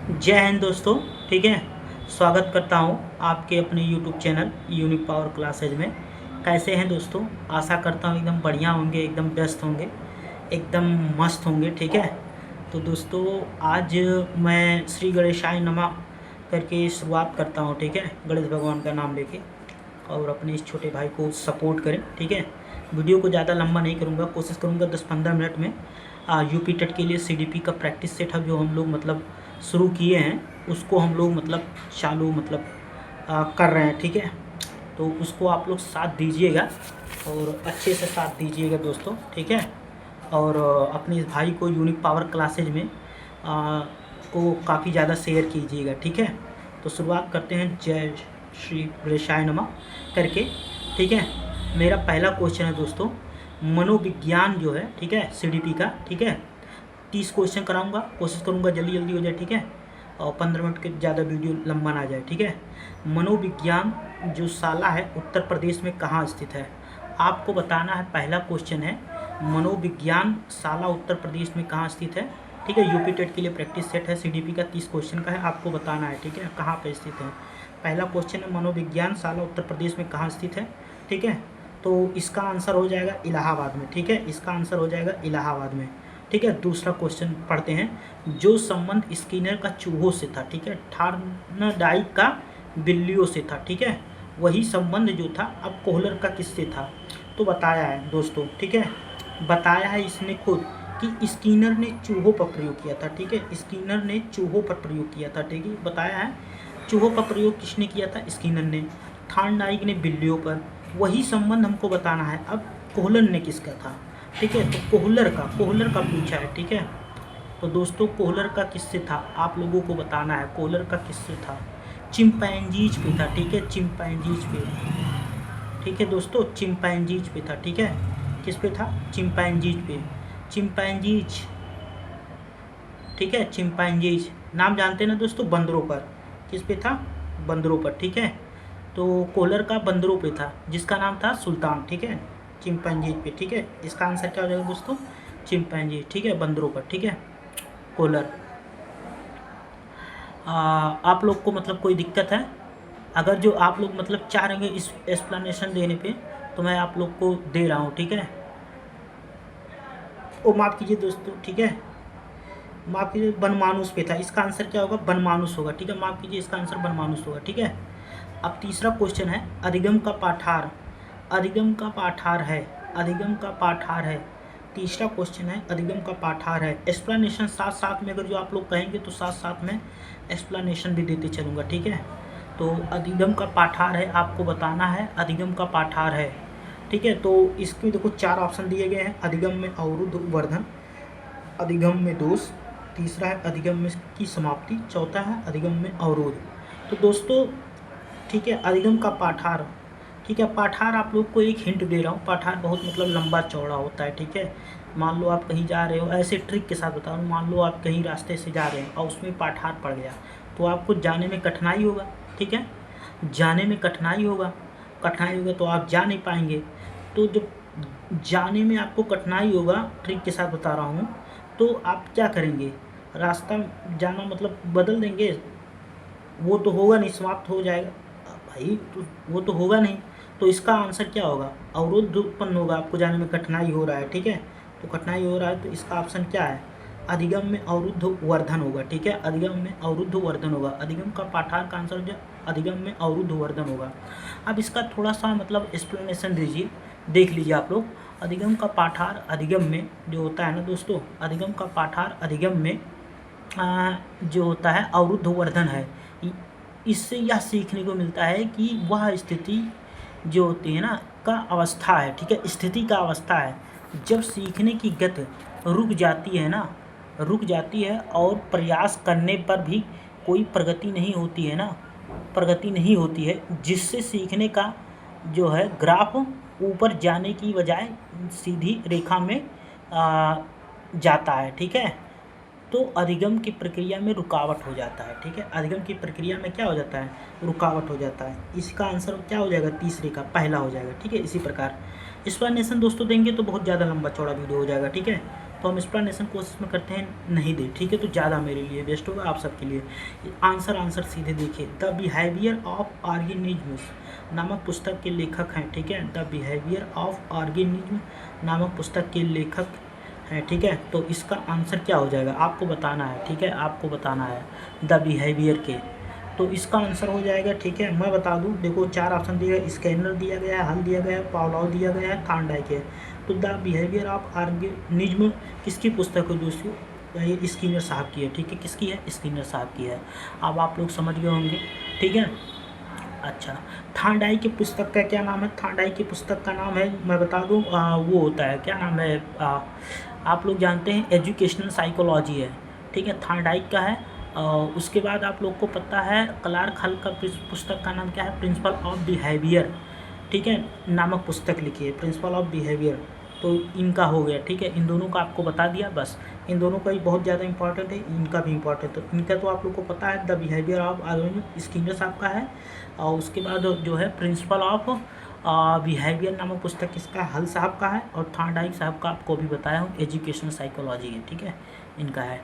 जय हिंद दोस्तों। ठीक है, स्वागत करता हूँ आपके अपने YouTube channel unique power classes में। कैसे हैं दोस्तों? आशा करता हूँ एकदम बढ़िया होंगे, एकदम व्यस्त होंगे, एकदम मस्त होंगे। ठीक है, तो दोस्तों आज मैं श्री गणेशाय नमः करके शुरुआत करता हूँ। ठीक है, गणेश भगवान का नाम लेके, और अपने इस छोटे भाई को सपोर्ट करें। ठीक है, वीडियो को ज़्यादा लंबा नहीं करूँगा, कोशिश करूँगा 10-15 मिनट में यूपी टेट के लिए सीडीपी का प्रैक्टिस सेटअप जो हम लोग मतलब शुरू किए हैं उसको हम लोग मतलब चालू मतलब कर रहे हैं। ठीक है, तो उसको आप लोग साथ दीजिएगा और अच्छे से साथ दीजिएगा दोस्तों। ठीक है, और अपने इस भाई को यूनिक पावर क्लासेज में को काफ़ी ज़्यादा शेयर कीजिएगा। ठीक है, तो शुरुआत करते हैं जय श्री गणेशाय नमः करके। ठीक है, मेरा पहला क्वेश्चन है दोस्तों मनोविज्ञान जो है, ठीक है, सीडीपी का। ठीक है, 30 क्वेश्चन कराऊंगा, कोशिश करूंगा जल्दी जल्दी हो जाए। ठीक है, और 15 मिनट के ज़्यादा वीडियो लंबा ना जाए। ठीक है, मनोविज्ञान जो साला है उत्तर प्रदेश में कहाँ स्थित है, आपको बताना है। पहला क्वेश्चन है मनोविज्ञान साला उत्तर प्रदेश में कहाँ स्थित है। ठीक है, यूपी टेट के लिए प्रैक्टिस सेट है, सीडीपी का 30 क्वेश्चन का है, आपको बताना है। ठीक है, कहाँ पे स्थित है। पहला क्वेश्चन है मनोविज्ञान साला उत्तर प्रदेश में कहाँ स्थित है। ठीक है, तो इसका आंसर हो जाएगा इलाहाबाद में। ठीक है, इसका आंसर हो जाएगा इलाहाबाद में। ठीक है, दूसरा क्वेश्चन पढ़ते हैं। जो संबंध स्किनर का चूहों से था, ठीक है, थॉर्नडाइक का बिल्लियों से था, ठीक है, वही संबंध जो था अब कोहलर का किससे था, तो बताया है दोस्तों। ठीक है, बताया है इसने खुद कि स्किनर ने चूहों पर प्रयोग किया था। ठीक है, स्किनर ने चूहों पर प्रयोग किया था। ठीक है, बताया है चूहों का प्रयोग किसने किया था, स्किनर ने। थॉर्नडाइक ने बिल्लियों पर। वही संबंध हमको बताना है अब कोहलर ने किसका था। ठीक है, तो कोहलर का पूछा है। ठीक है, तो दोस्तों कोहलर का किससे था आप लोगों को बताना है। कोहलर का किससे था, चिंपैंजीज पे था। ठीक है, चिंपैंजीज पे। ठीक है दोस्तों, चिंपैंजीज पे था। ठीक है, किस पे था, चिंपैंजीज पे। चिंपैंजीज, ठीक है, चिंपैंजीज नाम जानते हैं ना दोस्तों, बंदरों पर। किस पे था, बंदरों पर। ठीक है, तो कोहलर का बंदरों पे था जिसका नाम था सुल्तान। ठीक है, चिंपैंजी पे। ठीक है, इसका आंसर क्या हो जाएगा दोस्तों, चिंपैंजी। ठीक है, बंदरों पर। ठीक है, कोहलर। आप लोग को मतलब कोई दिक्कत है, अगर जो आप लोग मतलब चाह रहे हैं इस एक्सप्लेनेशन देने पे तो मैं आप लोग को दे रहा हूँ। ठीक है, ओ माफ़ कीजिए दोस्तों। ठीक है, माफ़ कीजिए, बनमानुस पे था। इसका आंसर क्या होगा, बनमानुस होगा। ठीक है, माफ़ कीजिए, इसका आंसर बनमानुस होगा। ठीक है, अब तीसरा क्वेश्चन है अधिगम का पाठार। अधिगम का पाठार है, अधिगम का पाठार है। तीसरा क्वेश्चन है अधिगम का पाठार है। एक्सप्लेनेशन साथ साथ में अगर जो आप लोग कहेंगे तो साथ साथ में एक्सप्लेनेशन भी देते चलूँगा। ठीक है, तो अधिगम का पाठार है, आपको बताना है अधिगम का पाठार है। ठीक है, तो इसके देखो 4 ऑप्शन दिए गए हैं। अधिगम में अवरुद्ध वर्धन, अधिगम में दोष, तीसरा है अधिगम में की समाप्ति, चौथा है अधिगम में अवरोध। तो दोस्तों ठीक है, अधिगम का पाठार। ठीक है, पाठार आप लोग को एक हिंट दे रहा हूँ, पाठार बहुत मतलब लंबा चौड़ा होता है। ठीक है, मान लो आप कहीं जा रहे हो, ऐसे ट्रिक के साथ बता रहा हूँ, मान लो आप कहीं रास्ते से जा रहे हैं और उसमें पाठार पड़ गया तो आपको जाने में कठिनाई होगा। ठीक है, जाने में कठिनाई होगा, कठिनाई होगा तो आप जा नहीं पाएंगे। तो जब जाने में आपको कठिनाई होगा, ट्रिक के साथ बता रहा हूँ, तो आप क्या करेंगे, रास्ता जाना मतलब बदल देंगे, वो तो होगा नहीं, समाप्त हो जाएगा भाई, तो वो तो होगा नहीं। तो इसका आंसर क्या होगा, अवरोध उत्पन्न होगा, आपको जाने में कठिनाई हो रहा है। ठीक है, तो कठिनाई हो रहा है तो इसका ऑप्शन क्या है, अधिगम में अवरुद्ध वर्धन होगा। ठीक है, अधिगम में अवरुद्ध वर्धन होगा। अधिगम का पाठार का आंसर जो अधिगम में अवरुद्ध वर्धन होगा। अब इसका थोड़ा सा मतलब एक्सप्लेनेशन दीजिए, देख लीजिए आप लोग। अधिगम का पाठार अधिगम में जो होता है ना दोस्तों, अधिगम का पाठार अधिगम में जो होता है अवरुद्ध वर्धन है। इससे यह सीखने को मिलता है कि वह स्थिति जो होती है ना का अवस्था है। ठीक है, स्थिति का अवस्था है जब सीखने की गति रुक जाती है ना, रुक जाती है और प्रयास करने पर भी कोई प्रगति नहीं होती है ना, प्रगति नहीं होती है, जिससे सीखने का जो है ग्राफ ऊपर जाने की बजाय सीधी रेखा में जाता है। ठीक है, तो अधिगम की प्रक्रिया में रुकावट हो जाता है। ठीक है, अधिगम की प्रक्रिया में क्या हो जाता है, रुकावट हो जाता है। इसका आंसर क्या हो जाएगा, तीसरे का पहला हो जाएगा। ठीक है, इसी प्रकार एक्सप्लेनेशन दोस्तों देंगे तो बहुत ज़्यादा लंबा चौड़ा वीडियो हो जाएगा। ठीक है, तो हम एक्सप्लेनेशन कोशिश में करते हैं नहीं दे, ठीक है, तो ज़्यादा मेरे लिए बेस्ट होगा, आप सबके लिए। आंसर सीधे देखिए। द बिहेवियर ऑफ ऑर्गेनिज्म्स नामक पुस्तक के लेखक हैं, ठीक है, द बिहेवियर ऑफ ऑर्गेनिज्म नामक पुस्तक के लेखक हैं, ठीक है। तो इसका आंसर क्या हो जाएगा आपको बताना है, ठीक है, आपको बताना है द बिहेवियर के। तो इसका आंसर हो जाएगा, ठीक है, मैं बता दूं, देखो 4 ऑप्शन दिया गया, स्कैनर दिया गया है, हल दिया गया है, पावलोव दिया गया है, थॉर्नडाइक है। तो द बिहेवियर ऑफ ऑर्गेनिज्म किसकी पुस्तक है दोस्तों? ये स्किनर साहब की है, ठीक है, किसकी है? स्किनर साहब की है। अब आप लोग समझ गए होंगे, ठीक है। अच्छा, थॉर्नडाइक की पुस्तक का क्या नाम है? थॉर्नडाइक की पुस्तक का नाम है, मैं बता दूं, वो होता है, क्या नाम है, आप लोग जानते हैं एजुकेशनल साइकोलॉजी है, ठीक है, थॉर्नडाइक का है। उसके बाद आप लोग को पता है क्लार्क हल का पुस्तक का नाम क्या है? प्रिंसिपल ऑफ बिहेवियर, ठीक है, नामक पुस्तक लिखी है, प्रिंसिपल ऑफ बिहेवियर। तो इनका हो गया, ठीक है, इन दोनों का आपको बता दिया, बस इन दोनों का ही बहुत ज़्यादा इंपॉर्टेंट है, इनका भी इंपॉर्टेंट है। तो इनका तो आप लोग को पता है, द बिहेवियर ऑफ स्किनर साहब का है, और उसके बाद जो है प्रिंसिपल ऑफ बिहेवियर नामक पुस्तक किसका? हल साहब का है, और थॉर्नडाइक साहब का आपको भी बताया हूँ एजुकेशनल साइकोलॉजी है, ठीक है, इनका है।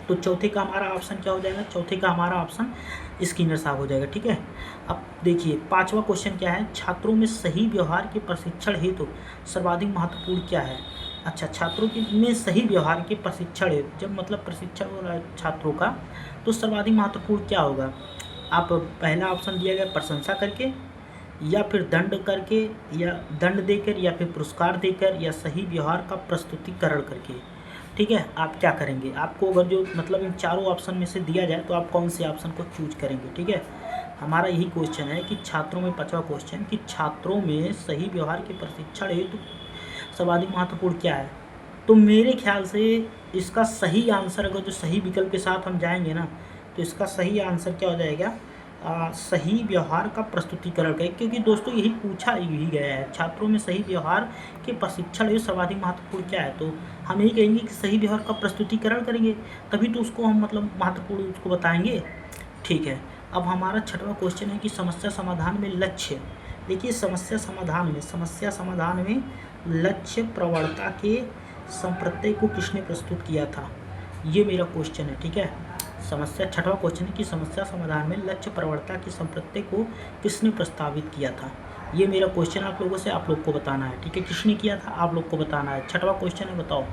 तो चौथे का हमारा ऑप्शन क्या हो जाएगा? चौथे का हमारा ऑप्शन स्किनर साहब हो जाएगा, ठीक है। अब देखिए 5वां क्वेश्चन क्या है? छात्रों में सही व्यवहार के प्रशिक्षण हेतु सर्वाधिक महत्वपूर्ण क्या है? अच्छा, छात्रों में सही व्यवहार के प्रशिक्षण हेतु, जब मतलब प्रशिक्षण हो रहा है छात्रों का, तो सर्वाधिक महत्वपूर्ण क्या होगा? आप पहला ऑप्शन दिया गया प्रशंसा करके, या फिर दंड करके, या दंड देकर, या फिर पुरस्कार देकर, या सही व्यवहार का प्रस्तुतिकरण करके, ठीक है। आप क्या करेंगे? आपको अगर जो मतलब इन चारों ऑप्शन में से दिया जाए तो आप कौन से ऑप्शन को चूज करेंगे, ठीक है। हमारा यही क्वेश्चन है कि छात्रों में 5वां क्वेश्चन कि छात्रों में सही व्यवहार के प्रशिक्षण हेतु सर्वाधिक महत्वपूर्ण क्या है? तो मेरे ख्याल से इसका सही आंसर, अगर जो सही विकल्प के साथ हम जाएंगे ना, तो इसका सही आंसर क्या हो जाएगा? सही व्यवहार का प्रस्तुतिकरण करें, क्योंकि दोस्तों यही पूछा यही गया है, छात्रों में सही व्यवहार के प्रशिक्षण हेतु सर्वाधिक महत्वपूर्ण क्या है? तो हम यही कहेंगे कि सही व्यवहार का प्रस्तुतिकरण करेंगे, तभी तो उसको हम मतलब महत्वपूर्ण उसको बताएंगे, ठीक है। अब हमारा 6वां क्वेश्चन है कि समस्या समाधान में लक्ष्य। देखिए समस्या समाधान में लक्ष्य प्रवणता के संप्रत्यय को किसने प्रस्तुत किया था? ये मेरा क्वेश्चन है, ठीक है। समस्या 6वां क्वेश्चन है कि समस्या समाधान में लक्ष्य प्रवणता के संप्रत्यय को किसने प्रस्तावित किया था? ये मेरा क्वेश्चन आप लोगों से, आप लोग को बताना है, ठीक है, किसने किया था आप लोग को बताना है। 6वां क्वेश्चन है, बताओ।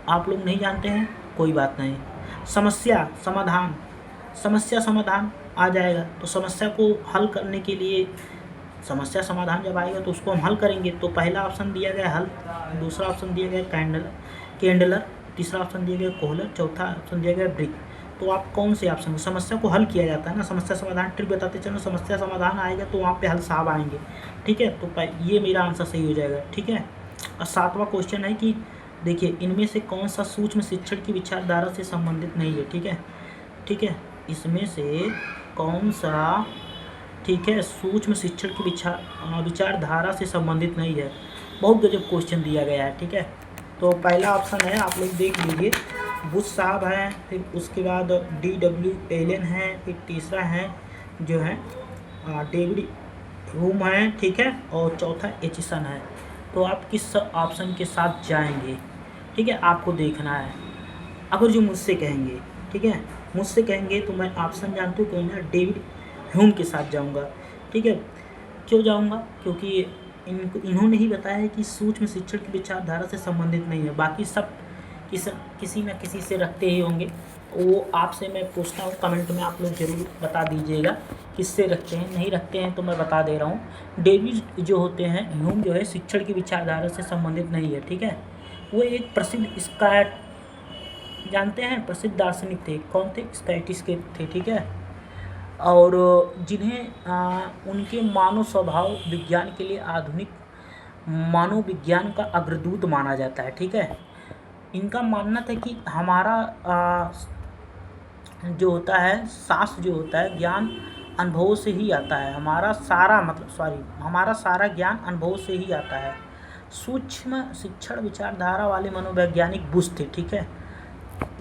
आप लोग नहीं जानते हैं, कोई बात नहीं। समस्या समाधान आ जाएगा, तो समस्या को हल करने के लिए समस्या समाधान जब आएगा तो उसको हम हल करेंगे। तो पहला ऑप्शन दिया गया हल, दूसरा ऑप्शन दिया गया कैंडलर, तीसरा ऑप्शन दिया गया कोहलर, चौथा ऑप्शन दिया गया ब्रिक। तो आप कौन से ऑप्शन? समस्या को हल किया जाता है ना, समस्या समाधान ट्रिक बताते चलो, समस्या समाधान आएगा तो वहाँ पे हल साहब आएंगे, ठीक है। तो ये मेरा आंसर सही हो जाएगा, ठीक है। और 7वां क्वेश्चन है कि देखिए इनमें से कौन सा सूक्ष्म शिक्षण की विचारधारा से संबंधित नहीं है, ठीक है, इसमें से कौन सा, ठीक है, सूक्ष्म शिक्षण की विचारधारा से संबंधित नहीं है। बहुत गजब क्वेश्चन दिया गया है, ठीक है। तो पहला ऑप्शन है, आप लोग देख लीजिए, बुश साहब हैं, फिर उसके बाद D.W. एलन हैं, फिर तीसरा है जो है डेविड ह्यूम है, ठीक है, और चौथा एचिसन है। तो आप किस ऑप्शन के साथ जाएंगे, ठीक है, आपको देखना है। अगर जो मुझसे कहेंगे, ठीक है, मुझसे कहेंगे तो मैं ऑप्शन जानते हो कौन है? डेविड ह्यूम के साथ जाऊंगा, ठीक है। क्यों जाऊंगा? क्योंकि इन्होंने ही बताया है कि सूक्ष्म शिक्षण की विचारधारा से संबंधित नहीं है, बाकी सब किसी न किसी से रखते ही होंगे। वो आपसे मैं पूछता हूँ, कमेंट में आप लोग ज़रूर बता दीजिएगा किससे रखते हैं, नहीं रखते हैं तो मैं बता दे रहा हूँ। डेविड जो होते हैं ह्यूम जो है शिक्षण की विचारधारा से संबंधित नहीं है, ठीक है। वो एक प्रसिद्ध जानते हैं, प्रसिद्ध दार्शनिक थे। कौन थे? स्कॉटिश के थे, ठीक है। और जिन्हें उनके मानव स्वभाव विज्ञान के लिए आधुनिक मानव विज्ञान का अग्रदूत माना जाता है, ठीक है। इनका मानना था कि हमारा जो होता है शास्त्र जो होता है ज्ञान अनुभव से ही आता है, हमारा सारा ज्ञान अनुभव से ही आता है। सूक्ष्म शिक्षण विचारधारा वाले मनोवैज्ञानिक बुश थे, ठीक है,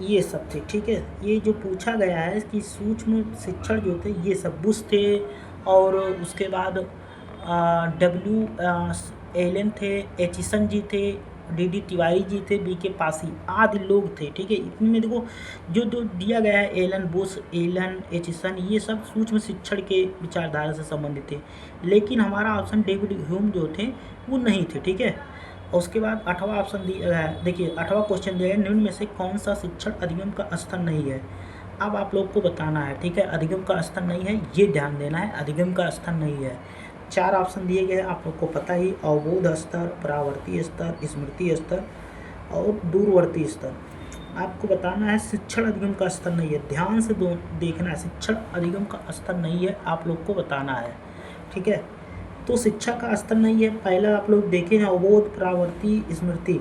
ये सब थे, ठीक है। ये जो पूछा गया है कि सूक्ष्म शिक्षण जो थे ये सब बुश थे, और उसके बाद W. एलन थे, एचिसन जी थे, डी तिवारी जी थे, बीके पासी आदि लोग थे, ठीक है। इनमें देखो जो जो दिया गया है, एलन बुश, एलन एचिसन, ये सब सूक्ष्म शिक्षण के विचारधारा से संबंधित थे। लेकिन हमारा ऑप्शन डेविड ह्यूम जो थे वो नहीं थे, ठीक है। और उसके बाद 8वां ऑप्शन दिया गया है, देखिए 8वां क्वेश्चन दिया गया, निम्न में से कौन सा शिक्षण अधिगम का स्तर नहीं है। अब आप लोग को बताना है, ठीक है। अधिगम का स्तर नहीं है, ये ध्यान देना है, अधिगम का स्तर नहीं है। 4 ऑप्शन दिए गए हैं, आप लोग को पता ही, अवबोध स्तर, परावर्ती स्तर, स्मृति स्तर और दूरवर्ती स्तर। आपको बताना है शिक्षण अधिगम का स्तर नहीं है, ध्यान से देखना है, शिक्षण अधिगम का स्तर नहीं है, आप लोग को बताना है, ठीक है। तो शिक्षा का स्तर नहीं है, पहला आप लोग देखें अवबोध, परावर्ती, स्मृति।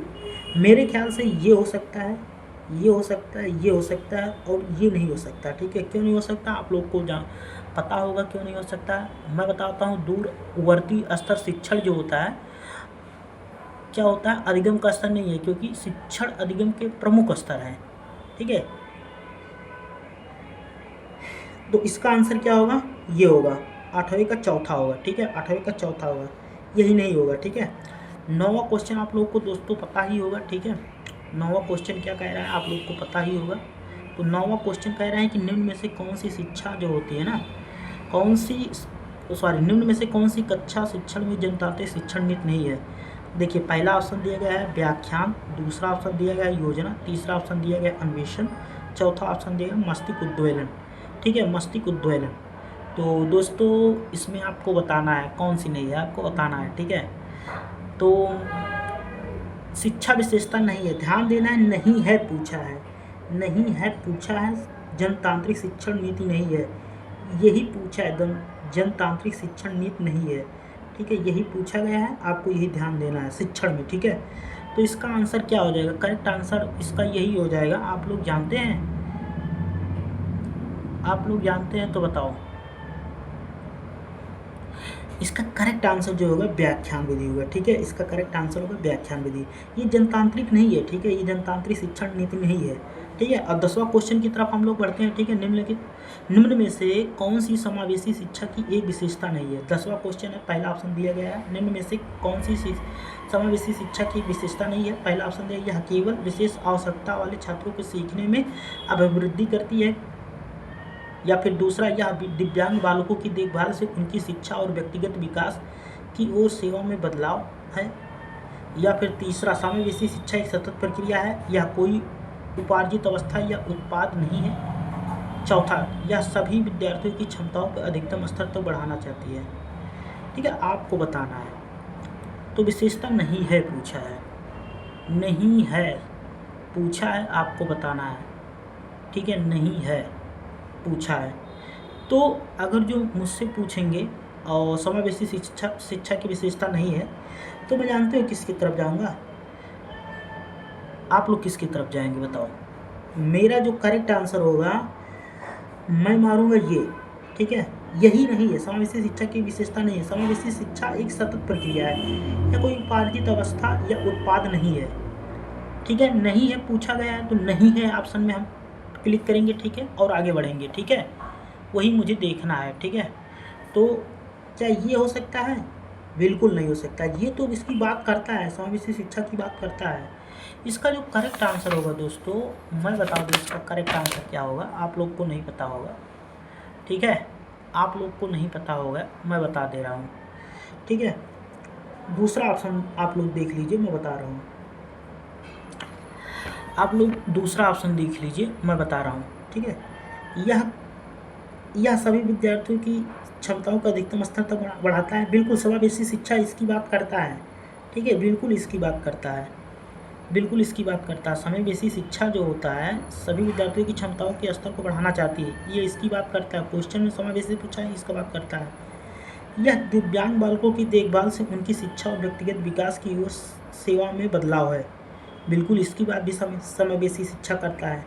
मेरे ख्याल से ये हो सकता है, ये हो सकता है, ये हो सकता है और ये नहीं हो सकता, ठीक है। क्यों नहीं हो सकता, आप लोग को पता होगा क्यों नहीं हो सकता है। मैं बताता हूँ, दूरवर्ती स्तर शिक्षण जो होता है, क्या होता है, अधिगम का स्तर नहीं है, क्योंकि शिक्षण अधिगम के प्रमुख स्तर हैं, ठीक है। तो इसका आंसर क्या होगा, ये होगा, 8वें का चौथा होगा, ठीक है, 8वें का चौथा होगा, यही नहीं होगा, ठीक है। 9वां क्वेश्चन आप लोग को दोस्तों पता ही होगा, ठीक है। 9वां क्वेश्चन क्या कह रहा है, आप लोग को पता ही होगा। तो 9वां क्वेश्चन कह रहा है कि निम्न में से कौन सी शिक्षा जो होती है ना, निम्न में से कौन सी कक्षा शिक्षण में जनतांत्रिक शिक्षण नीति नहीं है। देखिए पहला ऑप्शन दिया गया है व्याख्यान, दूसरा ऑप्शन दिया गया है योजना, तीसरा ऑप्शन दिया गया है अन्वेषण, चौथा ऑप्शन दिया गया मस्तिष्क उद्वेलन, ठीक है, मस्तिष्क उद्वेलन। तो दोस्तों इसमें आपको बताना है कौन सी नहीं है, आपको बताना है, ठीक है। तो शिक्षा विशेषता नहीं है, ध्यान देना है, नहीं है पूछा है, नहीं है पूछा है, जनतांत्रिक शिक्षण नीति नहीं है, यही पूछा है, जनतांत्रिक शिक्षण नीति नहीं है, ठीक है, यही पूछा गया है, आपको यही ध्यान देना है शिक्षण में, ठीक है। तो इसका आंसर क्या हो जाएगा, करेक्ट आंसर इसका यही हो जाएगा। आप लोग जानते हैं, आप लोग जानते हैं तो बताओ। इसका करेक्ट आंसर जो होगा व्याख्यान विधि होगा, ठीक है, इसका करेक्ट आंसर होगा व्याख्यान विधि। ये जनतांत्रिक नहीं है, ठीक है, ये जनतांत्रिक शिक्षण नीति नहीं है, ठीक है। अब 10वां क्वेश्चन की तरफ हम लोग बढ़ते हैं, ठीक है। निम्न में से कौन सी समावेशी शिक्षा की एक विशेषता नहीं है। 10वां क्वेश्चन है, पहला ऑप्शन दिया गया है, निम्न में से कौन सी समावेशी शिक्षा की विशेषता नहीं है। पहला ऑप्शन दिया, यह केवल विशेष आवश्यकता वाले छात्रों को सीखने में अभिवृद्धि करती है, या फिर दूसरा, यह दिव्यांग बालकों की देखभाल से उनकी शिक्षा और व्यक्तिगत विकास की ओर सेवा में बदलाव है, या फिर तीसरा, समावेशी शिक्षा एक सतत प्रक्रिया है, यह कोई उपार्जित अवस्था या उत्पाद नहीं है, चौथा, यह सभी विद्यार्थियों की क्षमताओं पर अधिकतम स्तर तक बढ़ाना चाहती है, ठीक है, आपको बताना है। तो विशेषता नहीं है पूछा है, नहीं है पूछा है, आपको बताना है, ठीक है, नहीं है पूछा है। तो अगर जो मुझसे पूछेंगे और समावेशी शिक्षा की विशेषता नहीं है, तो मैं जानते हो किसकी तरफ जाऊंगा, आप लोग किसकी तरफ जाएंगे बताओ। मेरा जो करेक्ट आंसर होगा, मैं मारूंगा ये, ठीक है, यही नहीं है, समावेशी शिक्षा की विशेषता नहीं है। समावेशी शिक्षा एक सतत प्रक्रिया है, या कोई उपार्जित अवस्था या उत्पाद नहीं है, ठीक है, नहीं है पूछा गया है, तो नहीं है ऑप्शन में हम क्लिक करेंगे, ठीक है, और आगे बढ़ेंगे, ठीक है, वही मुझे देखना है, ठीक है। तो क्या ये हो सकता है, बिल्कुल नहीं हो सकता, ये तो इसकी बात करता है, समावेशी शिक्षा की बात करता है। इसका जो करेक्ट आंसर होगा दोस्तों, मैं बता दूँ इसका करेक्ट आंसर क्या होगा, आप लोग को नहीं पता होगा, ठीक है, आप लोग को नहीं पता होगा, मैं बता दे रहा हूँ, ठीक है। दूसरा ऑप्शन आप लोग देख लीजिए, मैं बता रहा हूँ, आप लोग दूसरा ऑप्शन देख लीजिए, मैं बता रहा हूँ, ठीक है। यह सभी विद्यार्थियों की क्षमताओं का अधिकतम स्तर तक बढ़ाता है, बिल्कुल समावेशी शिक्षा इसकी बात करता है, ठीक है, बिल्कुल इसकी बात करता है, बिल्कुल इसकी बात करता है। समावेशी शिक्षा जो होता है सभी विद्यार्थियों की क्षमताओं के स्तर को बढ़ाना चाहती है, ये इसकी बात करता है। क्वेश्चन में समावेशी पूछा है, इसका बात करता है। यह दिव्यांग बालकों की देखभाल से उनकी शिक्षा और व्यक्तिगत विकास की ओर सेवा में बदलाव है, बिल्कुल इसकी बात भी समावेशी शिक्षा करता है,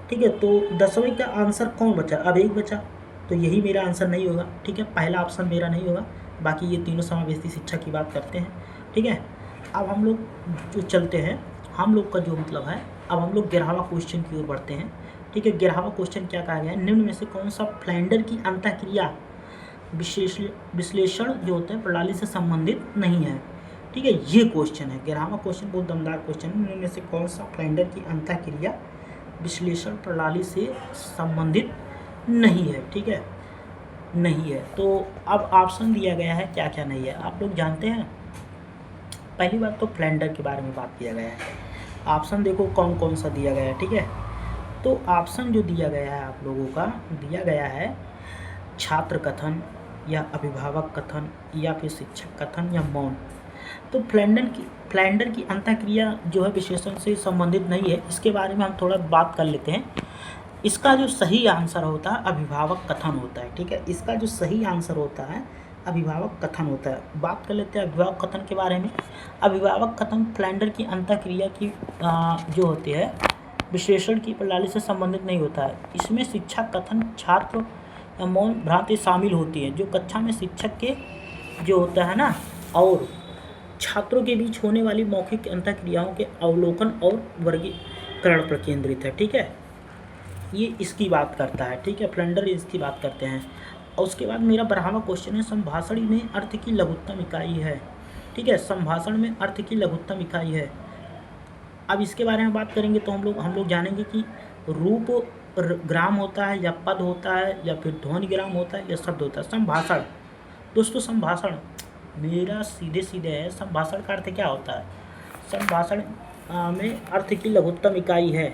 ठीक है। तो 10वें का आंसर कौन बचा, अब एक बचा, तो यही मेरा आंसर नहीं होगा, ठीक है, पहला ऑप्शन मेरा नहीं होगा, बाकी ये तीनों समावेशी शिक्षा की बात करते हैं, ठीक है। अब हम लोग जो चलते हैं, हम लोग का जो मतलब है, अब हम लोग 11वां क्वेश्चन की ओर बढ़ते हैं, ठीक है। 11वां क्वेश्चन क्या कहा गया है, निम्न में से कौन सा फ्लैंडर की अंतःक्रिया विश्लेषण जो होता है प्रणाली से संबंधित नहीं है। ठीक है, ये क्वेश्चन है 11वां क्वेश्चन, बहुत दमदार क्वेश्चन है। इनमें से कौन सा फ्लेंडर की अंतःक्रिया विश्लेषण प्रणाली से संबंधित नहीं है, ठीक है, नहीं है। तो अब ऑप्शन दिया गया है क्या क्या नहीं है, आप लोग जानते हैं। पहली बात तो फ्लेंडर के बारे में बात किया गया है। ऑप्शन देखो कौन कौन सा दिया गया है, ठीक है। तो ऑप्शन जो दिया गया है आप लोगों का, दिया गया है छात्र कथन या अभिभावक कथन या फिर शिक्षक कथन या मौन। तो फ्लेंडर की अंतःक्रिया जो है विश्लेषण से संबंधित नहीं है, इसके बारे में हम थोड़ा बात कर लेते हैं। इसका जो सही आंसर होता है अभिभावक कथन होता है, ठीक है। इसका जो सही आंसर होता है अभिभावक कथन होता है। बात कर लेते हैं अभिभावक कथन के बारे में। अभिभावक कथन फ्लेंडर की अंतःक्रिया की जो होती है विश्लेषण की प्रणाली से संबंधित नहीं होता है। इसमें शिक्षक कथन, छात्र या मौन भ्रांति शामिल होती है, जो कक्षा में शिक्षक के जो होता है ना और छात्रों के बीच होने वाली मौखिक अंतःक्रियाओं के अवलोकन और वर्गीकरण पर केंद्रित है, ठीक है। ये इसकी बात करता है, ठीक है, फ्लेंडर इसकी बात करते हैं। और उसके बाद मेरा 12वां क्वेश्चन है संभाषण में अर्थ की लघुत्तम इकाई है, ठीक है, संभाषण में अर्थ की लघुत्तम इकाई है। अब इसके बारे में बात करेंगे तो हम लोग जानेंगे कि रूप ग्राम होता है या पद होता है या फिर ध्वनि ग्राम होता है या शब्द होता है। संभाषण दोस्तों, संभाषण मेरा सीधे सीधे है, संभाषण का अर्थ क्या होता है। संभाषण में अर्थ की लघुत्तम इकाई है।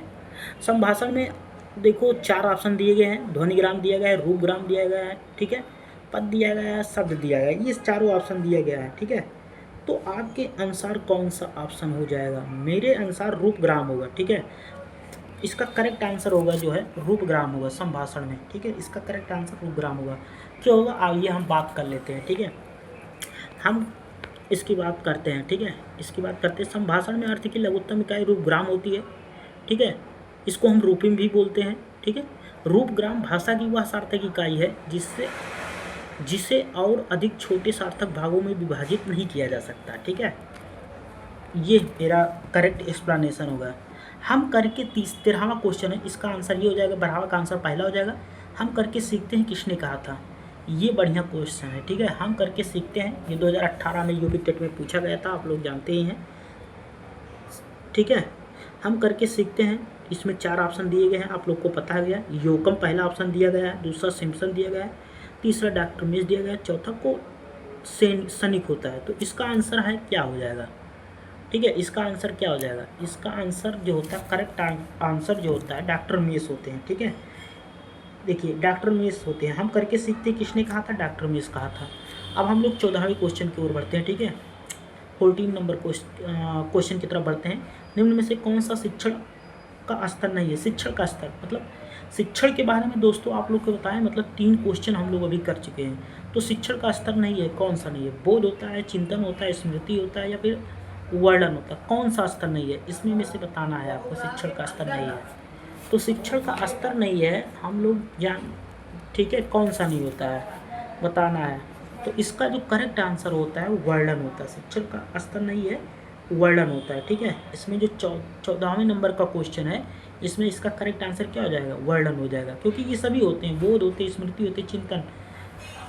संभाषण में देखो 4 ऑप्शन दिए गए हैं, ध्वनिग्राम दिया गया है, रूपग्राम दिया गया है, ठीक है, पद दिया गया है, शब्द दिया गया है, ये चारों ऑप्शन दिया गया है, ठीक है। तो आपके अनुसार कौन सा ऑप्शन हो जाएगा। मेरे अनुसार रूपग्राम होगा, ठीक है। इसका करेक्ट आंसर होगा जो है रूपग्राम होगा संभाषण में, ठीक है। इसका करेक्ट आंसर रूपग्राम होगा। क्यों होगा आइए हम बात कर लेते हैं, ठीक है। हम इसकी बात करते हैं, ठीक है, इसकी बात करते हैं। संभाषण में अर्थ की लघुत्तम इकाई रूपग्राम होती है, ठीक है। इसको हम रूपिम भी बोलते हैं, ठीक है। रूपग्राम भाषा की वह सार्थक इकाई है जिसे और अधिक छोटे सार्थक भागों में विभाजित नहीं किया जा सकता, ठीक है। ये मेरा करेक्ट एक्सप्लेनेशन होगा। हम करके 13वां क्वेश्चन है, इसका आंसर ये हो जाएगा, 12वां का आंसर पहला हो जाएगा। हम करके सीखते हैं किसने कहा था, ये बढ़िया क्वेश्चन है, ठीक है। हम करके सीखते हैं, ये 2018 में यूपी टेट में पूछा गया था, आप लोग जानते ही हैं, ठीक है। हम करके सीखते हैं, इसमें 4 ऑप्शन दिए गए हैं, आप लोग को पता गया। योकम पहला ऑप्शन दिया गया है, दूसरा सिम्पसन दिया गया है, तीसरा डॉक्टर मिस दिया गया है, चौथा को सैनिक होता है। तो इसका आंसर है क्या हो जाएगा, ठीक है। इसका आंसर क्या हो जाएगा, इसका आंसर जो होता है करेक्ट आंसर जो होता है डॉक्टर मेस होते हैं, ठीक है। देखिए डॉक्टर मेस होते हैं। हम करके सीखते हैं किसने कहा था, डॉक्टर मेस कहा था। अब हम लोग 14वें क्वेश्चन की ओर बढ़ते हैं, ठीक है। 14 नंबर क्वेश्चन की तरफ बढ़ते हैं। निम्न में से कौन सा शिक्षण का स्तर नहीं है। शिक्षण का स्तर मतलब शिक्षण के बारे में दोस्तों आप लोग को बताएं, मतलब 3 क्वेश्चन हम लोग अभी कर चुके हैं। तो शिक्षण का स्तर नहीं है, कौन सा नहीं है। बोध होता है, चिंतन होता है, स्मृति होता है या फिर वर्णन होता है, कौन सा स्तर नहीं है, इसमें में से बताना है आपको। शिक्षण का स्तर नहीं है, तो शिक्षण का स्तर नहीं है, हम लोग ठीक है, कौन सा नहीं होता है बताना है। तो इसका जो करेक्ट आंसर होता है वर्णन होता है। शिक्षण का स्तर नहीं है, वर्णन होता है, ठीक है। इसमें जो 14वें नंबर का क्वेश्चन है, इसमें इसका करेक्ट आंसर क्या हो जाएगा, वर्णन हो जाएगा। क्योंकि ये सभी होते हैं, बोध होते हैं, स्मृति होते हैं, चिंतन,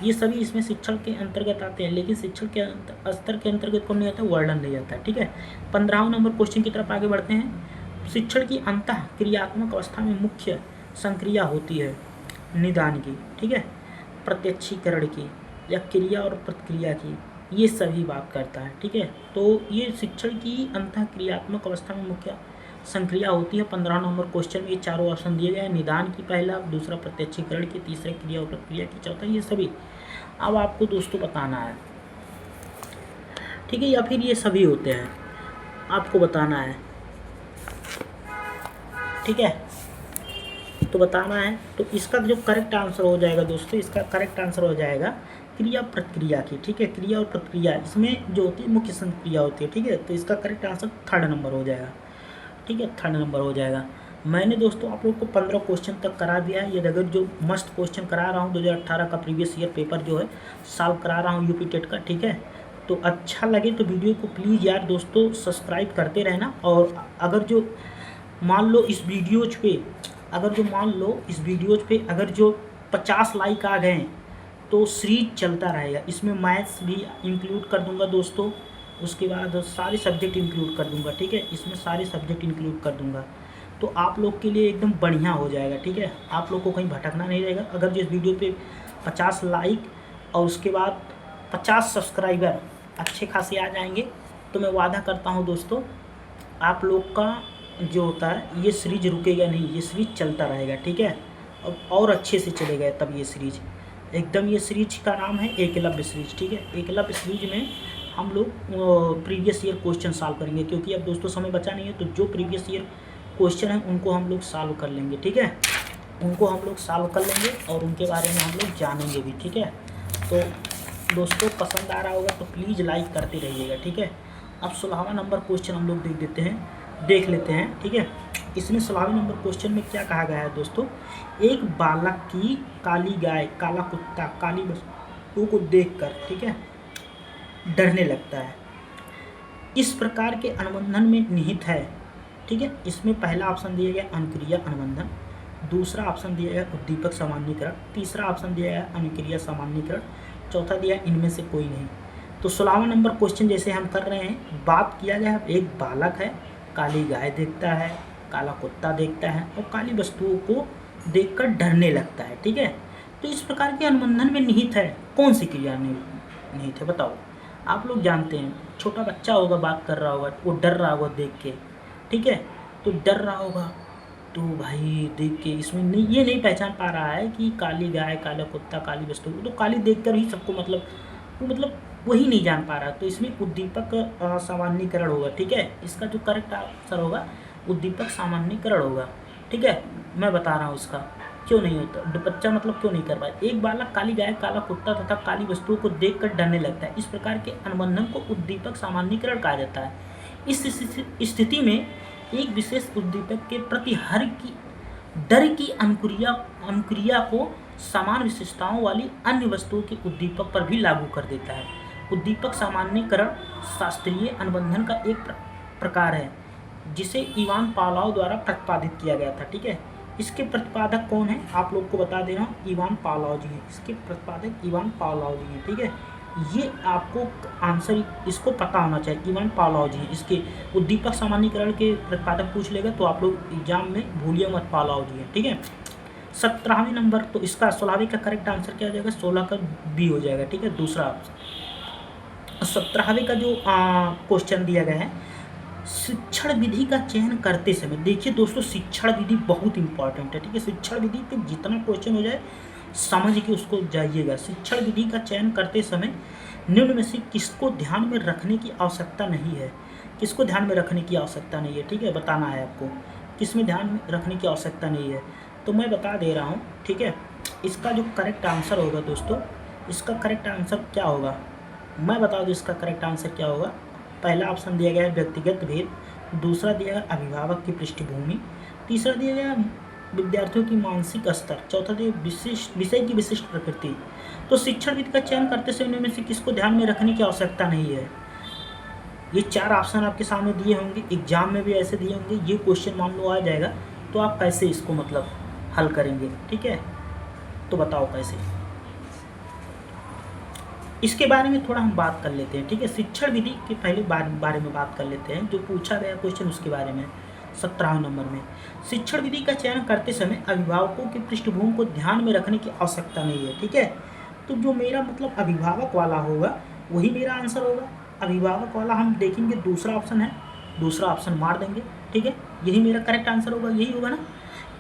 ये सभी इसमें शिक्षण के अंतर्गत आते हैं। लेकिन शिक्षण के स्तर के अंतर्गत कौन नहीं आता, वर्णन नहीं आता, ठीक है। 15वां नंबर क्वेश्चन की तरफ आगे बढ़ते हैं। शिक्षण की अंतः क्रियात्मक अवस्था में मुख्य संक्रिया होती है निदान की, ठीक है, प्रत्यक्षीकरण की या क्रिया और प्रतिक्रिया की, ये सभी बात करता है, ठीक है। तो ये शिक्षण की अंतः क्रियात्मक अवस्था में मुख्य संक्रिया होती है। 15 नंबर क्वेश्चन में ये चारों ऑप्शन दिए गए हैं, निदान की पहला, दूसरा प्रत्यक्षीकरण की, तीसरा क्रिया और प्रतिक्रिया की, चौथा ये सभी। अब आपको दोस्तों बताना है, ठीक है, या फिर ये सभी होते हैं, आपको बताना है, ठीक है। तो बताना है, तो इसका जो करेक्ट आंसर हो जाएगा दोस्तों, इसका करेक्ट आंसर हो जाएगा क्रिया प्रतिक्रिया की, ठीक है। क्रिया और प्रतिक्रिया इसमें जो होती है मुख्य संक्रिया होती है, ठीक है। तो इसका करेक्ट आंसर 3rd नंबर हो जाएगा, ठीक है, 3rd नंबर हो जाएगा। मैंने दोस्तों आप लोग को 15 क्वेश्चन तक करा दिया है। ये अगर जो मस्त क्वेश्चन करा रहा हूँ 2018 का प्रीवियस ईयर पेपर जो है सॉल्व करा रहा हूँ यूपी टेट का, ठीक है। तो अच्छा लगे तो वीडियो को प्लीज़ यार दोस्तों सब्सक्राइब करते रहना। और अगर जो मान लो इस वीडियोज पे अगर जो 50 लाइक आ गए तो सीरीज चलता रहेगा, इसमें मैथ्स भी इंक्लूड कर दूंगा दोस्तों, उसके बाद सारे सब्जेक्ट इंक्लूड कर दूंगा, ठीक है, इसमें सारे सब्जेक्ट इंक्लूड कर दूंगा। तो आप लोग के लिए एकदम बढ़िया हो जाएगा, ठीक है, आप लोग को कहीं भटकना नहीं रहेगा। अगर जिस वीडियो पे 50 लाइक और उसके बाद 50 सब्सक्राइबर अच्छे खासे आ जाएंगे तो मैं वादा करता हूँ दोस्तों, आप लोग का जो होता है ये सीरीज रुकेगा नहीं, ये सीरीज चलता रहेगा, ठीक है, और अच्छे से चलेगा तब ये सीरीज एकदम। ये सीरीज का नाम है एकलव्य सीरीज, ठीक है। एकलव्य सीरीज में हम लोग प्रीवियस ईयर क्वेश्चन सॉल्व करेंगे, क्योंकि अब दोस्तों समय बचा नहीं है, तो जो प्रीवियस ईयर क्वेश्चन है उनको हम लोग सॉल्व कर लेंगे, ठीक है, उनको हम लोग सॉल्व कर लेंगे और उनके बारे में हम लोग जानेंगे भी, ठीक है। तो दोस्तों पसंद आ रहा होगा तो प्लीज़ लाइक करते रहिएगा, ठीक है। अब 16वां नंबर क्वेश्चन हम लोग देख लेते हैं, ठीक है। इसमें 16वें नंबर क्वेश्चन में क्या कहा गया है दोस्तों, एक बालक की काली गाय, काला कुत्ता, काली वस्तु को देखकर, ठीक है, डरने लगता है, इस प्रकार के अनुबंधन में निहित है, ठीक है। इसमें पहला ऑप्शन दिया गया अनुक्रिया अनुबंधन, दूसरा ऑप्शन दिया गया उद्दीपक सामान्यीकरण, तीसरा ऑप्शन दिया गया अनुक्रिया सामान्यीकरण, चौथा दिया इनमें से कोई नहीं। तो 16वां नंबर क्वेश्चन जैसे हम कर रहे हैं, बात किया जाए, एक बालक है, काली गाय देखता है, काला कुत्ता देखता है और काली वस्तुओं को देखकर डरने लगता है, ठीक है। तो इस प्रकार के अनुबंधन में निहित है, कौन सी क्रिया निहित है बताओ। आप लोग जानते हैं, छोटा बच्चा होगा, बात कर रहा होगा, वो डर रहा होगा देख के, ठीक है, तो डर रहा होगा, तो भाई देख के इसमें ये नहीं पहचान पा रहा है कि काली गाय, काला कुत्ता, काली वस्तु, तो काली देखकर ही सबको मतलब वही नहीं जान पा रहा। तो इसमें उद्दीपक सामान्यीकरण होगा, ठीक है, इसका जो करेक्ट आंसर होगा उद्दीपक सामान्यीकरण होगा, ठीक है। मैं बता रहा हूँ इसका क्यों नहीं होता, बच्चा मतलब क्यों नहीं कर पाए। एक बालक काली गाय, काला कुत्ता तथा काली वस्तुओं को देखकर डरने लगता है, इस प्रकार के अनुबंधन को उद्दीपक सामान्यीकरण कहा जाता है। इस स्थिति में एक विशेष उद्दीपक के प्रति डर की अनुक्रिया को समान विशेषताओं वाली अन्य वस्तुओं के उद्दीपक पर भी लागू कर देता है। उद्दीपक सामान्यीकरण शास्त्रीय अनुबंधन का एक प्रकार है जिसे इवान पावलोव द्वारा प्रतिपादित किया गया था, ठीक है। इसके प्रतिपादक कौन है आप लोग को बता दे रहा हूँ, इवान पावलोव जी हैं, इसके प्रतिपादक इवान पावलोव जी हैं, ठीक है। ये आपको आंसर इसको पता होना चाहिए, इवान पावलोव जी हैं। इसके उद्दीपक सामान्यीकरण के प्रतिपादक पूछ लेगा तो आप लोग एग्जाम में भूलिए मत, पावलोव जी हैं, ठीक है। 17वें नंबर, तो इसका 16वें का करेक्ट आंसर क्या हो जाएगा, 16 का बी हो जाएगा, ठीक है, दूसरा ऑप्शन। 17वें का जो क्वेश्चन दिया गया है, शिक्षण विधि का चयन करते समय, देखिए दोस्तों शिक्षण विधि बहुत इंपॉर्टेंट है, ठीक है। शिक्षण विधि पे जितना क्वेश्चन हो जाए समझ के उसको जाइएगा। शिक्षण विधि का चयन करते समय निम्न में से किसको ध्यान में रखने की आवश्यकता नहीं है, किसको ध्यान में रखने की आवश्यकता नहीं है, ठीक है, बताना है आपको किसमें ध्यान में रखने की आवश्यकता नहीं है। तो मैं बता दे रहा हूँ, ठीक है। इसका जो करेक्ट आंसर होगा दोस्तों, इसका करेक्ट आंसर क्या होगा मैं बता दूँ, इसका करेक्ट आंसर क्या होगा। पहला ऑप्शन दिया गया है व्यक्तिगत भेद, दूसरा दिया गया अभिभावक की पृष्ठभूमि, तीसरा दिया गया विद्यार्थियों की मानसिक स्तर, चौथा दिया विषय की विशिष्ट प्रकृति। तो शिक्षण विधि का चयन करते समय इनमें से किसको ध्यान में रखने की आवश्यकता नहीं है। ये 4 ऑप्शन आपके सामने दिए होंगे, एग्जाम में भी ऐसे दिए होंगे, ये क्वेश्चन मान लो आ जाएगा तो आप कैसे इसको मतलब हल करेंगे, ठीक है। तो बताओ कैसे, इसके बारे में थोड़ा हम बात कर लेते हैं, ठीक है। शिक्षण विधि के पहले बारे में बात कर लेते हैं, जो पूछा गया क्वेश्चन उसके बारे में। 17वें नंबर में, शिक्षण विधि का चयन करते समय अभिभावकों की पृष्ठभूमि को ध्यान में रखने की आवश्यकता नहीं है, ठीक है। तो जो मेरा मतलब अभिभावक वाला होगा वही मेरा आंसर होगा। अभिभावक वाला हम देखेंगे, दूसरा ऑप्शन है, दूसरा ऑप्शन मार देंगे, ठीक है, यही मेरा करेक्ट आंसर होगा, यही होगा ना।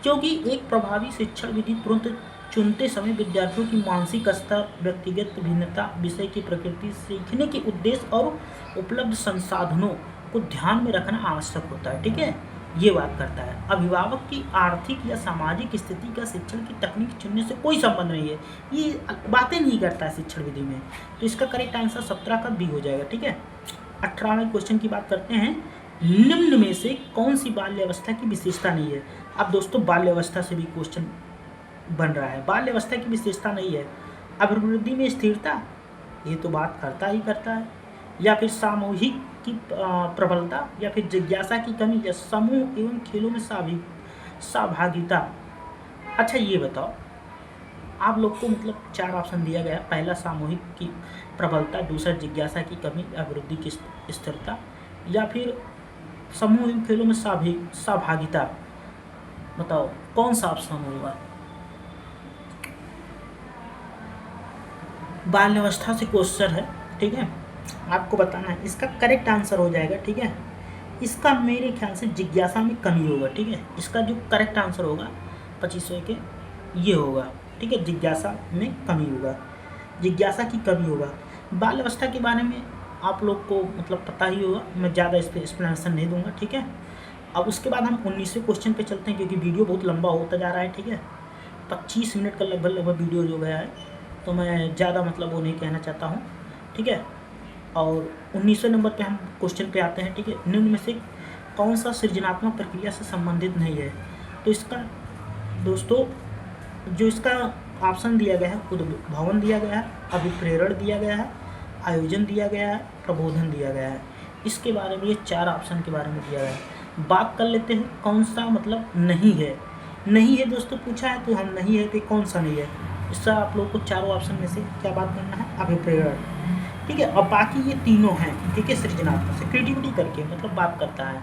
क्योंकि एक प्रभावी शिक्षण विधि तुरंत चुनते समय विद्यार्थियों की मानसिक स्तर, व्यक्तिगत भिन्नता, विषय की प्रकृति, सीखने के उद्देश्य और उपलब्ध संसाधनों को ध्यान में रखना आवश्यक होता है, ठीक है, ये बात करता है। अभिभावक की आर्थिक या सामाजिक स्थिति का शिक्षण की तकनीक चुनने से कोई संबंध नहीं है, ये बातें नहीं करता है शिक्षण विधि में। तो इसका करेक्ट आंसर 17 का बी हो जाएगा, ठीक है। 18वें क्वेश्चन की बात करते हैं, निम्न में से कौन सी बाल्यावस्था की विशेषता नहीं है। अब दोस्तों बाल्यावस्था से भी क्वेश्चन बन रहा है, बाल्यावस्था की विशेषता नहीं है, अभिवृद्धि में स्थिरता, ये तो बात करता ही करता है, या फिर सामूहिक की प्रबलता, या फिर जिज्ञासा की कमी, या समूह एवं खेलों में सहभागिता। अच्छा ये बताओ, आप लोग को मतलब 4 ऑप्शन दिया गया है। पहला सामूहिक की प्रबलता, दूसरा जिज्ञासा की कमी या वृद्धि की स्थिरता, या फिर समूह खेलों में सहभागिता। बताओ कौन सा ऑप्शन होगा। बाल्यावस्था से क्वेश्चन है, ठीक है, आपको बताना है। इसका करेक्ट आंसर हो जाएगा, ठीक है। इसका मेरे ख्याल से जिज्ञासा में कमी होगा, ठीक है। इसका जो करेक्ट आंसर होगा 2500 के ये होगा, ठीक है। जिज्ञासा में कमी होगा, जिज्ञासा की कमी होगा। बाल अवस्था के बारे में आप लोग को मतलब पता ही होगा, मैं ज़्यादा इस पर एक्सप्लेनेशन नहीं दूंगा, ठीक है। अब उसके बाद हम 19वें क्वेश्चन पे चलते हैं, क्योंकि वीडियो बहुत लंबा होता जा रहा है, ठीक है। 25 मिनट का लगभग वीडियो जो गया है, तो मैं ज़्यादा मतलब वो नहीं कहना चाहता हूँ, ठीक है। और 19वें नंबर पे हम क्वेश्चन पे आते हैं, ठीक है। निम्न में से कौन सा सृजनात्मक प्रक्रिया से संबंधित नहीं है। तो इसका दोस्तों जो इसका ऑप्शन दिया गया है, उद्भावन दिया गया है, अभिप्रेरण दिया गया है, आयोजन दिया गया है, प्रबोधन दिया गया है। इसके बारे में ये 4 ऑप्शन के बारे में दिया गया है। बात कर लेते हैं कौन सा मतलब नहीं है। नहीं है दोस्तों पूछा है, तो हम नहीं है तो कौन सा नहीं है। इसका आप लोग को चारों ऑप्शन में से क्या बात करना है, अभिप्रेरण, ठीक है। और बाकी ये तीनों हैं, ठीक है। सृजनात्मक से क्रिएटिविटी करके मतलब बात करता है,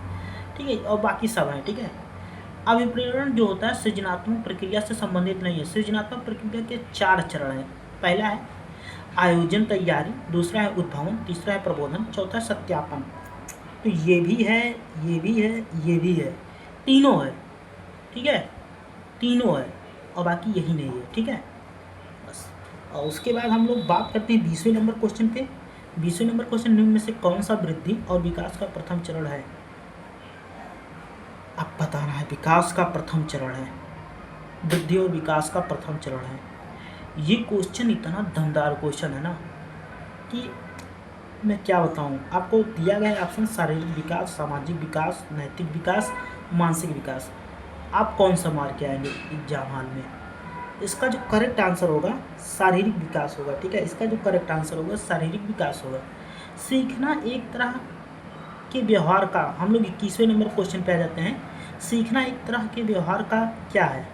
ठीक है। और बाकी सब हैं, ठीक है। अभिप्रेरण जो होता है सृजनात्मक प्रक्रिया से संबंधित नहीं है। सृजनात्मक प्रक्रिया के 4 चरण हैं। पहला है आयोजन तैयारी, दूसरा है उद्भावन, तीसरा है प्रबोधन, चौथा है सत्यापन। तो ये भी है, ये भी है, ये भी है, तीनों है, ठीक है। तीनों है और बाकी यही नहीं है, ठीक है। बस। और उसके बाद हम लोग बात करते हैं 20वें नंबर क्वेश्चन पे। 20वें नंबर क्वेश्चन, निम्न में से कौन सा वृद्धि और विकास का प्रथम चरण है। अब बताना है, विकास का प्रथम चरण है, वृद्धि और विकास का प्रथम चरण है। ये क्वेश्चन इतना दमदार क्वेश्चन है ना कि मैं क्या बताऊं। आपको दिया गया है ऑप्शन शारीरिक विकास, सामाजिक विकास, नैतिक विकास, मानसिक विकास। आप कौन सा मार के आएंगे एग्जाम हॉल में। इसका जो करेक्ट आंसर होगा शारीरिक विकास होगा, ठीक है। इसका जो करेक्ट आंसर होगा शारीरिक विकास होगा। सीखना एक तरह के व्यवहार का, हम लोग 21वें नंबर क्वेश्चन पे आ जाते हैं। सीखना एक तरह के व्यवहार का क्या है,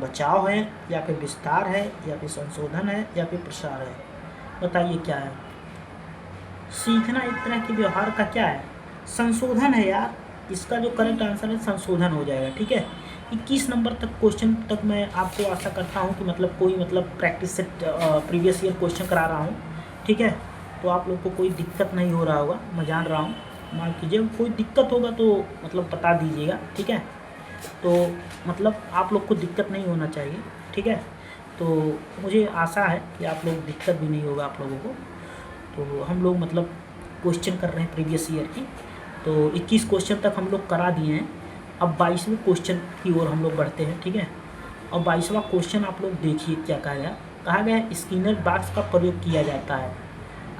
बचाव है या फिर विस्तार है या फिर संशोधन है या फिर प्रसार है। बताइए क्या है। सीखना एक तरह के व्यवहार का क्या है, संशोधन है यार। इसका जो करेक्ट आंसर है संशोधन हो जाएगा, ठीक है। 21 नंबर तक क्वेश्चन तक मैं आपको आशा करता हूँ कि मतलब कोई मतलब प्रैक्टिस से प्रीवियस ईयर क्वेश्चन करा रहा हूँ, ठीक है। तो आप लोग को कोई दिक्कत नहीं हो रहा होगा, मैं जान रहा हूँ। मान कीजिए कोई दिक्कत होगा तो मतलब बता दीजिएगा, ठीक है। तो मतलब आप लोग को दिक्कत नहीं होना चाहिए, ठीक है। तो मुझे आशा है कि आप लोग दिक्कत भी नहीं होगा आप लोगों को। तो हम लोग मतलब क्वेश्चन कर रहे हैं प्रीवियस ईयर की, तो 21 क्वेश्चन तक हम लोग करा दिए हैं। अब 22वें क्वेश्चन की ओर हम लोग बढ़ते हैं, ठीक है। और 22वां क्वेश्चन आप लोग देखिए क्या कहा गया है, स्किनर बॉक्स का प्रयोग किया जाता है।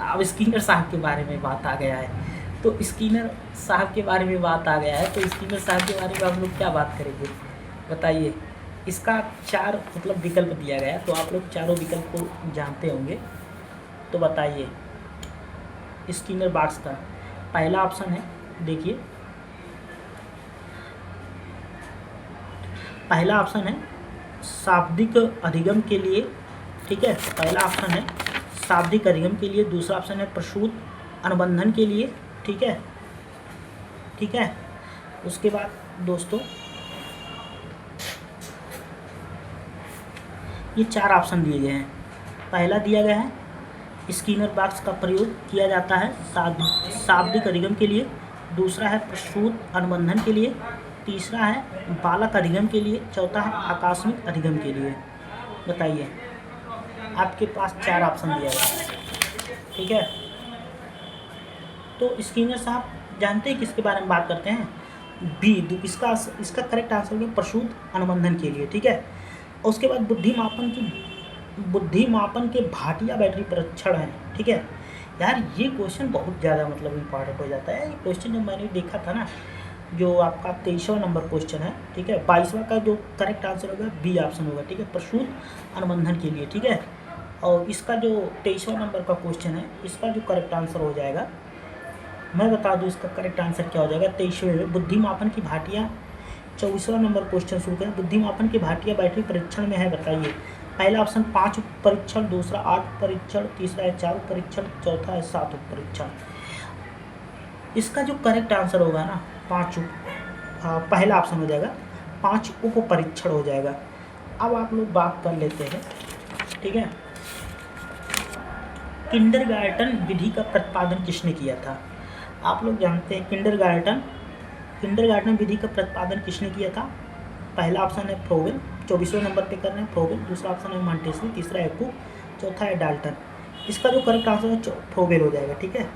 अब स्किनर साहब के बारे में बात आ गया है, तो स्किनर साहब के बारे में बात आ गया है, तो स्किनर साहब के बारे में हम लोग क्या बात करेंगे बताइए। इसका 4 मतलब विकल्प दिया गया है, तो आप लोग चारों विकल्प को जानते होंगे। तो बताइए स्किनर बॉक्स का पहला ऑप्शन है, देखिए पहला ऑप्शन है शाब्दिक अधिगम के लिए, ठीक है। पहला ऑप्शन है शाब्दिक अधिगम के लिए, दूसरा ऑप्शन है प्रसूत अनुबंधन के लिए, ठीक है, ठीक है। उसके बाद दोस्तों ये 4 ऑप्शन दिए गए हैं। पहला दिया गया है स्किनर बॉक्स का प्रयोग किया जाता है शाब्दिक अधिगम के लिए, दूसरा है प्रसूत अनुबंधन के लिए, तीसरा है बालक अधिगम के लिए, चौथा है आकस्मिक अधिगम के लिए। बताइए आपके पास 4 ऑप्शन दिया गया है, ठीक है। तो स्किनर साहब जानते हैं किसके बारे में बात करते हैं, बी। इसका करेक्ट आंसर होगा प्रसूत अनुबंधन के लिए, ठीक है। और उसके बाद बुद्धि मापन के भाटिया बैटरी परीक्षण है, ठीक है। यार ये क्वेश्चन बहुत ज़्यादा मतलब इम्पॉर्टेंट हो जाता है। ये क्वेश्चन जब मैंने देखा था ना, जो आपका 23वां नंबर क्वेश्चन है, ठीक है। 22वां का जो करेक्ट आंसर होगा बी ऑप्शन होगा, ठीक है, प्रसूत अनुबंधन के लिए, ठीक है। और इसका जो 23वां नंबर का क्वेश्चन है, इसका जो करेक्ट आंसर हो जाएगा, मैं बता दूं इसका करेक्ट आंसर क्या हो जाएगा। 23वें में बुद्धि मापन की भाटिया, 24वां नंबर क्वेश्चन शुरू करें, बुद्धि मापन की भाटिया बैटरी परीक्षण में है, बताइए पहला ऑप्शन 5 परीक्षण, दूसरा 8 परीक्षण, तीसरा है 4 परीक्षण, चौथा है 7 परीक्षण। इसका जो करेक्ट आंसर होगा ना 5 पहला ऑप्शन हो जाएगा, 5 उप परीक्षण हो जाएगा। अब आप लोग बात कर लेते हैं, ठीक है, किंडरगार्टन विधि का प्रतिपादन किसने किया था। आप लोग जानते हैं किंडरगार्टन विधि का प्रतिपादन किसने किया था। पहला ऑप्शन है फ्रोबेल, 24वें नंबर पे कर रहे हैं फ्रोबेल, दूसरा ऑप्शन है मॉन्टेस्क्यू, तीसरा है कुक, चौथा है डाल्टन। इसका जो करेक्ट आंसर है फ्रोबेल हो जाएगा, ठीक है।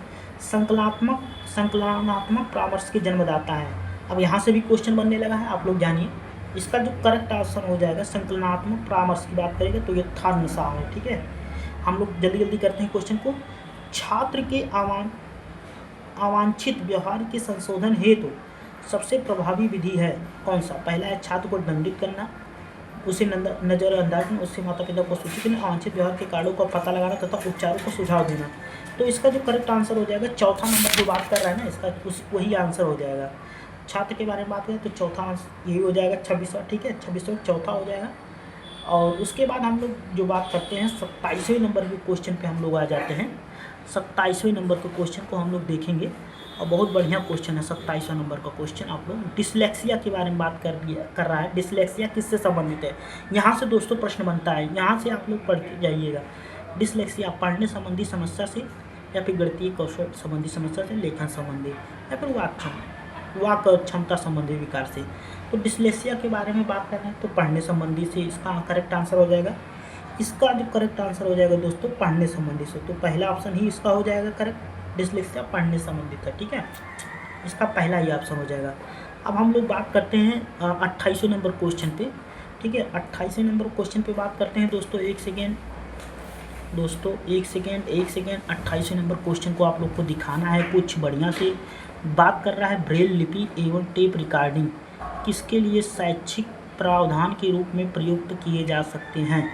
संकलनात्मक परामर्श के जन्मदाता है। अब यहाँ से भी क्वेश्चन बनने लगा है, आप लोग जानिए। इसका जो करेक्ट आंसर हो जाएगा, संकलनात्मक परामर्श की बात करेंगे तो ये थार्नसा है, ठीक है। हम लोग जल्दी जल्दी करते हैं क्वेश्चन को। छात्र के अवांछित व्यवहार के संशोधन हेतु सबसे प्रभावी विधि है कौन सा। पहला है छात्र को दंडित करना, उसे नजरअंदाज करना, उससे माता पिता को सूचित करना, अवांछित व्यवहार के कारणों का पता लगाना तथा उपचारों को सुझाव देना। तो इसका जो करेक्ट आंसर हो जाएगा, चौथा नंबर जो बात कर रहा है ना, इसका वही आंसर हो जाएगा। छात्र के बारे में बात करें तो चौथा आंसर यही हो जाएगा, 26वां, ठीक है, 26वां चौथा हो जाएगा। और उसके बाद हम लोग जो बात करते हैं 27वें नंबर के क्वेश्चन पे हम लोग आ जाते हैं। 27वें नंबर के क्वेश्चन को हम लोग देखेंगे और बहुत बढ़िया क्वेश्चन है 27वां नंबर का क्वेश्चन। आप लोग डिसलेक्सिया के बारे में बात कर रहा है। डिसलेक्सिया किससे संबंधित है, यहाँ से दोस्तों प्रश्न बनता है, यहाँ से आप लोग पढ़ के जाइएगा। डिसलेक्सिया पढ़ने संबंधी समस्या से या फिर गणितीय कौशल संबंधी समस्या से, लेखन संबंधी या फिर वाक क्षमता संबंधी विकार से। तो डिसलेक्सिया के बारे में बात कर रहे हैं तो पढ़ने संबंधी से इसका करेक्ट आंसर हो जाएगा। इसका जो करेक्ट आंसर हो जाएगा दोस्तों पढ़ने संबंधी से, तो पहला ऑप्शन ही इसका हो जाएगा करेक्ट। डिसलेक्सिया पढ़ने संबंधित है, ठीक है, इसका पहला ही ऑप्शन हो जाएगा। अब हम लोग बात करते हैं 28वें नंबर क्वेश्चन पे, ठीक है। 28वें नंबर क्वेश्चन पे बात करते हैं दोस्तों। एक सेकेंड 28वें नंबर क्वेश्चन को आप लोग को दिखाना है कुछ बढ़िया से। बात कर रहा है ब्रेल लिपि एवं टेप रिकॉर्डिंग किसके लिए शैक्षिक प्रावधान के रूप में प्रयुक्त किए जा सकते हैं।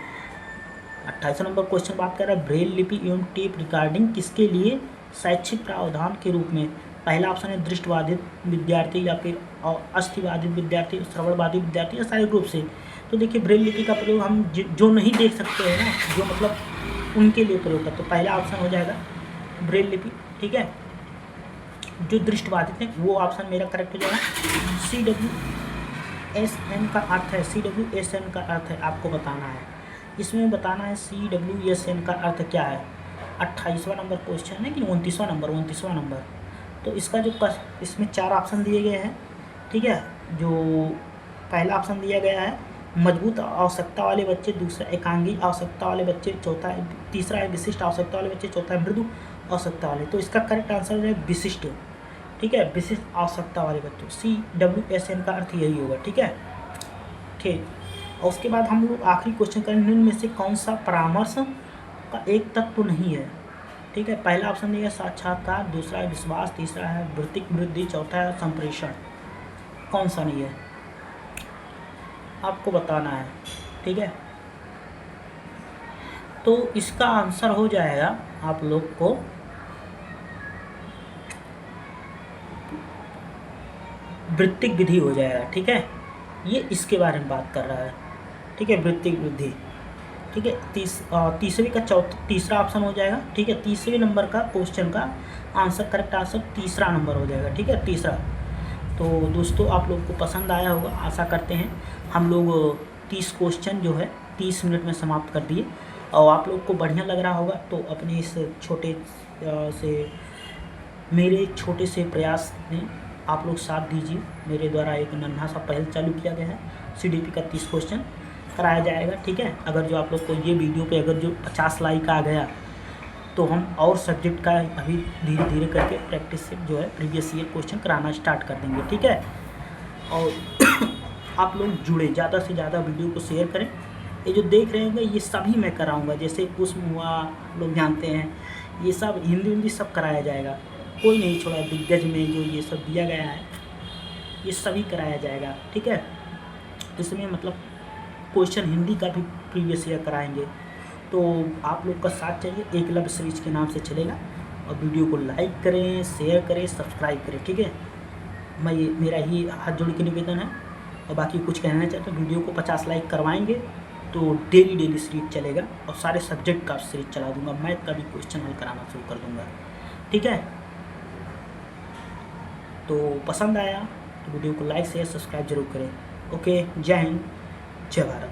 28वां नंबर क्वेश्चन बात कर रहा है ब्रेल लिपि एवं टेप रिकॉर्डिंग किसके लिए शैक्षिक प्रावधान के रूप में। पहला ऑप्शन है दृष्टिबाधित विद्यार्थी या फिर अस्थिबाधित विद्यार्थी, श्रवणबाधित विद्यार्थी या शारीरिक रूप से। तो देखिए ब्रेल लिपि का प्रयोग हम जो नहीं देख सकते हैं ना, जो मतलब उनके लिए प्रयोग करते हैं। पहला ऑप्शन हो जाएगा ब्रेल लिपि, ठीक है। जो दृष्टिबाधित है वो ऑप्शन मेरा करेक्ट हो जाएगा। CWSN का अर्थ है, CWSN का अर्थ है आपको बताना है, इसमें बताना है CWSN का अर्थ क्या है। 28वां नंबर क्वेश्चन है कि 29वां नंबर। तो इसका जो इसमें 4 ऑप्शन दिए गए हैं, ठीक है। जो पहला ऑप्शन दिया गया है मजबूत आवश्यकता वाले बच्चे, दूसरा एकांगी आवश्यकता वाले बच्चे, तीसरा है विशिष्ट आवश्यकता वाले बच्चे, चौथा है मृदु आवश्यकता वाले। तो इसका करेक्ट आंसर है विशिष्ट, ठीक है, विशिष्ट आवश्यकता वाले बच्चों। CWSN का अर्थ यही होगा, ठीक है, ठीक। और उसके बाद हम लोग आखिरी क्वेश्चन करें, निम्न में से कौन सा परामर्श का एक तत्व नहीं है, ठीक है। पहला ऑप्शन दिया साक्षात्कार, दूसरा है विश्वास, तीसरा है वृत्तिक वृद्धि, चौथा है संप्रेषण। कौन सा नहीं है आपको बताना है, ठीक है। तो इसका आंसर हो जाएगा आप लोग को वृत्तिक विधि हो जाएगा, ठीक है। ये इसके बारे में बात कर रहा है, ठीक है, वृत्तिक वृद्धि, ठीक है। तीसरे का तीसरा ऑप्शन हो जाएगा, ठीक है। तीसरे नंबर का क्वेश्चन का आंसर करेक्ट आंसर तीसरा नंबर हो जाएगा, ठीक है, तीसरा। तो दोस्तों आप लोग को पसंद आया होगा, आशा करते हैं। हम लोग 30 क्वेश्चन जो है 30 मिनट में समाप्त कर दिए और आप लोग को बढ़िया लग रहा होगा। तो अपने इस मेरे छोटे से प्रयास में आप लोग साथ दीजिए। मेरे द्वारा एक नन्हा सा पहल चालू किया गया है, CDP का 30 क्वेश्चन कराया जाएगा, ठीक है। अगर जो आप लोग को ये वीडियो पे अगर जो 50 लाइक आ गया तो हम और सब्जेक्ट का अभी धीरे धीरे करके प्रैक्टिस से जो है प्रीवियस ईयर क्वेश्चन कराना स्टार्ट कर देंगे, ठीक है। और आप लोग जुड़े, ज़्यादा से ज़्यादा वीडियो को शेयर करें। ये जो देख रहे होंगे ये सभी मैं कराऊंगा, जैसे पुष्प हुआ, लोग जानते हैं, ये सब हिंदी सब कराया जाएगा, कोई नहीं छोड़ा। दिग्गज में जो ये सब दिया गया है ये सभी कराया जाएगा, ठीक है। इसमें मतलब क्वेश्चन हिंदी का भी प्रीवियस ईयर कराएंगे। तो आप लोग का साथ चाहिए, एकलव्य सीरीज के नाम से चलेगा। और वीडियो को लाइक करें, शेयर करें, सब्सक्राइब करें, ठीक है। मेरा ही हाथ जोड़ के निवेदन है। और बाकी कुछ कहना चाहते हैं, वीडियो को 50 लाइक करवाएंगे तो डेली सीरीज चलेगा और सारे सब्जेक्ट का सीरीज चला दूंगा, मैथ का भी क्वेश्चन हल कराना शुरू कर दूंगा। ठीक है, तो पसंद आया तो वीडियो को लाइक शेयर सब्सक्राइब जरूर करें। ओके, जय हिंद, जय भारत।